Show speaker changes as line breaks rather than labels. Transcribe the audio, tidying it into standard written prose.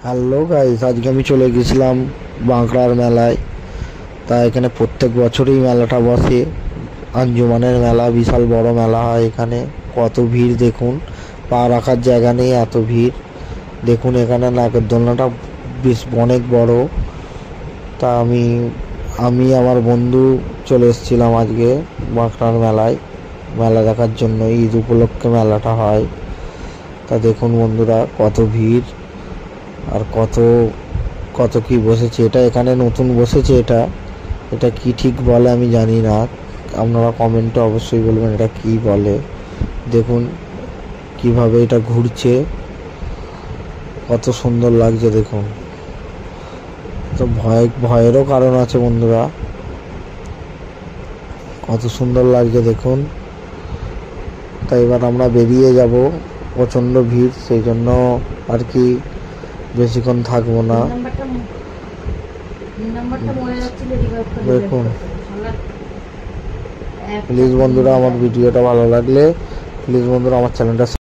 Hello guys, আজকে আমি চলে গেছিলাম বাঁকড়ার মেলায়। তা এখানে প্রত্যেক বছরই মেলাটা বসে। আঞ্জুমানের মেলা, বিশাল বড় মেলা হয় এখানে। কত ভিড় দেখুন, পা রাখার জায়গা নেই, এত ভিড় দেখুন। এখানে নাগের দোলনাটা বেশ অনেক বড়। তা আমি আমার বন্ধু চলে এসেছিলাম আজকে বাঁকড়ার মেলায়, মেলা দেখার জন্য। ঈদ উপলক্ষে মেলাটা হয়। তা দেখুন বন্ধুরা, কত ভিড় আর কত কত কি বসেছে। এটা এখানে নতুন বসেছে। এটা এটা কি ঠিক বলে আমি জানি না, আপনারা কমেন্টে অবশ্যই বলবেন এটা কি বলে। দেখুন কিভাবে এটা ঘুরছে, কত সুন্দর লাগছে দেখুন। তো ভয়েরও কারণ আছে বন্ধুরা, কত সুন্দর লাগছে দেখুন। তাই এবার আমরা বেরিয়ে যাব, প্রচণ্ড ভিড়, সেই জন্য আর কি বেশিক্ষণ থাকবো না। দেখুন প্লিজ বন্ধুরা, আমার ভিডিওটা ভালো লাগলে প্লিজ বন্ধুরা আমার চ্যানেলটা